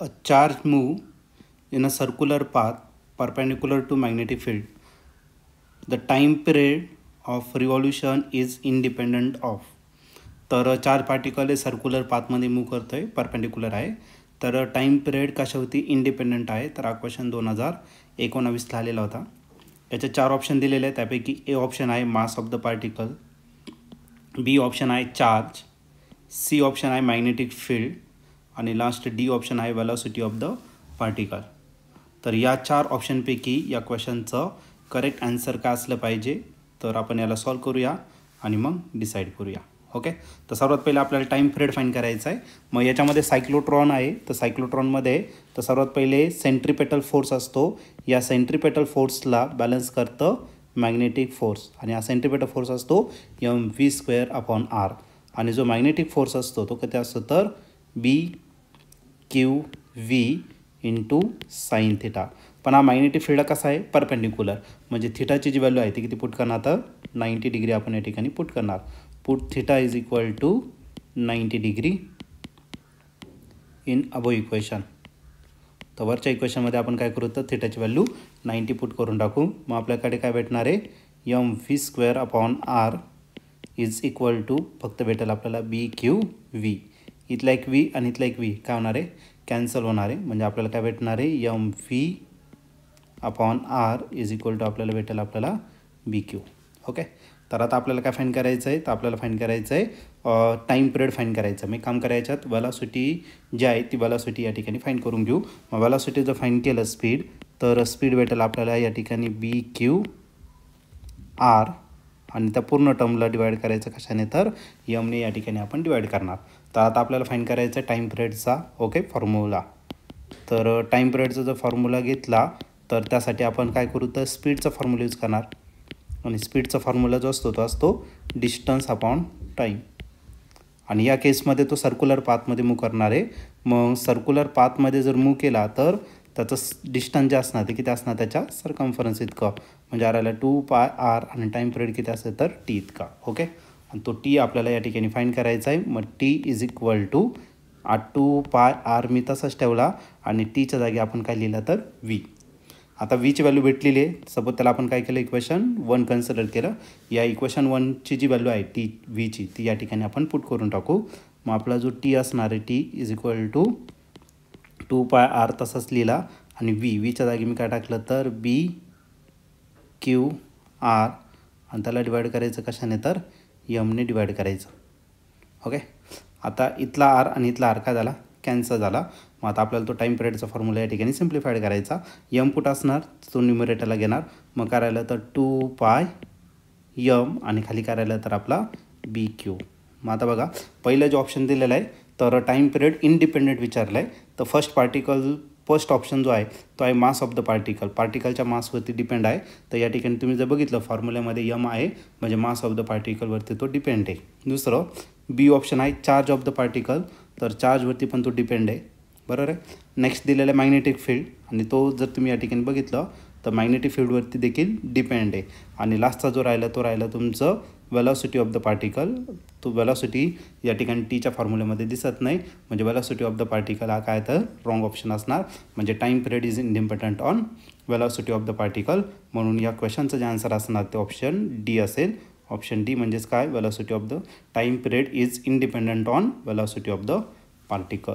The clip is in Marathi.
A charge move in a circular path perpendicular to magnetic field. The time period of revolution is independent of. तर चार्ज पार्टिकल हे सर्क्युलर पाथमध्ये मूव्ह करतो आहे, परपेंडिक्युलर आहे. तर टाईम पिरियड कशावरती इंडिपेंडंट आहे. तर हा क्वेश्चन 2019ला आलेला होता. याचे 4 ऑप्शन दिलेले आहेत. त्यापैकी ए ऑप्शन आहे mass of the particle, B option आहे चार्ज, सी ऑप्शन आहे मॅग्नेटिक फील्ड आणि लास्ट डी ऑप्शन आहे वेलॉसिटी ऑफ द पार्टिकल. तर या 4 ऑप्शनपैकी या क्वेश्चनचं करेक्ट आन्सर काय असलं पाहिजे. तर आपण याला सॉल्व करूया आणि मग डिसाईड करूया. ओके. तर सर्वात पहिले आपल्याला टाईम पिरियड फाईंड करायचा आहे. मग याच्यामध्ये सायक्लोट्रॉन आहे. तर सायक्लोट्रॉनमध्ये तर सर्वात पहिले सेंट्रिपेटल फोर्स असतो. या सेंट्रिपेटल फोर्सला बॅलन्स करतं मॅग्नेटिक फोर्स आणि हा सेंट्रिपेटल फोर्स असतो mv²/r आणि जो मॅग्नेटिक फोर्स असतो तो किती असतो तर BQV इंटू साईन थिटा. पण हा मॅग्नेटिक फील्ड कसा आहे परपेंडिक्युलर, म्हणजे थिटाची जी व्हॅल्यू आहे ती किती पुट करणार तर 90 डिग्री आपण या ठिकाणी पुट करणार. Put theta is equal to 90 degree in above equation. तर वरच्या इक्वेशनमध्ये आपण काय करू तर थिटाची व्हॅल्यू 90 पुट करून टाकू. मग आपल्याकडे काय भेटणार आहे mv²/r इज इक्वल टू फक्त भेटेल आपल्याला BQV. इथला एक V आणि इथला एक V काय होणार आहे कॅन्सल होणार आहे. म्हणजे आपल्याला काय भेटणार आहे mv/r इज इक्वल टू आपल्याला भेटेल आपल्याला BQ. ओके. तर आता आपल्याला काय फाईंड करायचं आहे तर आपल्याला फाईंड करायचं आहे टाईम पिरियड फाईंड करायचं. मी काम करायच्यात वेलॉसिटी जी आहे ती वेलॉसिटी या ठिकाणी फाईंड करून घेऊ. मग वेलॉसिटी जर फाईंड केलं स्पीड तर स्पीड भेटेल आपल्याला या ठिकाणी BQR आणि त्या पूर्ण टर्मला डिवाईड करायचं कशाने तर यमने या ठिकाणी आपण डिवाईड करणार. तर आता आपल्याला फाईंड करायचं आहे टाईम पिरियडचा ओके फॉर्म्युला. तर टाईम पिरियडचा जर फॉर्म्युला घेतला तर त्यासाठी आपण काय करू तर स्पीडचा फॉर्म्युला यूज करणार आणि स्पीडचा फॉर्म्युला जो असतो तो असतो डिस्टन्स अपॉन टाईम आणि या केसमध्ये तो सर्क्युलर पाथमध्ये मूव्ह करणार आहे. मग सर्क्युलर पाथमध्ये जर मूव्ह केला तर त्याचं डिस्टन्स जे असणार ते किती असणार त्याच्या सर्कम्फरन्स इतकं, म्हणजे आरायला 2πr आणि टाईम पिरियड किती असेल तर टी इतका. ओके. आणि तो टी आपल्याला या ठिकाणी फाईंड करायचा आहे. मग T is equal to 2πr मी तसाच ठेवला आणि टीच्या जागी आपण काय लिहिलं तर V. आता Vची व्हॅल्यू भेटलेली आहे. सपोज त्याला आपण काय केलं इक्वेशन 1 कन्सिडर केलं. या इक्वेशन 1ची जी व्हॅल्यू आहे टी Vची ती या ठिकाणी आपण पुट करून टाकू. मग आपला जो टी असणार आहे T is equal to 2πr तसंच लिहिला आणि Vच्या जागी मी काय टाकलं तर BQR आणि त्याला डिवाईड करायचं कशाने तर यमने डिवाईड करायचं. ओके. आता इथला आर आणि इथला आर काय झाला कॅन्सल झाला. मग आता आपल्याला तो टाईम पिरियडचा फॉर्म्युला या ठिकाणी सिम्प्लिफाईड करायचा. यम पुट असणार तो न्यूमरेटरला घेणार. मग करायला तर 2πm आणि खाली करायला तर आपला BQ. मग आता बघा पहिलं जे ऑप्शन दिलेलं आहे तर टाईम पिरियड इंडिपेंडेंट विचारलं आहे. तर फर्स्ट ऑप्शन जो आहे तो आहे मास ऑफ द पार्टिकल. पार्टिकलच्या मासवरती डिपेंड आहे. तर या ठिकाणी तुम्ही जर बघितलं फॉर्म्युल्यामध्ये यम आहे म्हणजे मास ऑफ द पार्टिकलवरती तो डिपेंड आहे. दुसरं बी ऑप्शन आहे चार्ज ऑफ द पार्टिकल. तर चार्जवरती पण तो डिपेंड आहे बरोबर आहे. नेक्स्ट दिलेला आहे मॅग्नेटिक फील्ड आणि तो जर तुम्ही या ठिकाणी बघितलं तर मॅग्नेटिक फील्डवरती देखील डिपेंड आहे. आणि लास्टचा जो राहिला तो राहिला तुमचं वेलॉसिटी ऑफ द पार्टिकल. तो वेलॉसिटी या ठिकाणी टीच्या फॉर्म्युल्यामध्ये दिसत नाही म्हणजे वेलॉसिटी ऑफ द पार्टिकल हा काय तर रॉंग ऑप्शन असणार. म्हणजे time period is independent on velocity of the particle. म्हणून या क्वेश्चनचं जे आन्सर असणार ते ऑप्शन डी असेल. ऑप्शन डी म्हणजेच काय velocity of the time period is independent on velocity of the particle.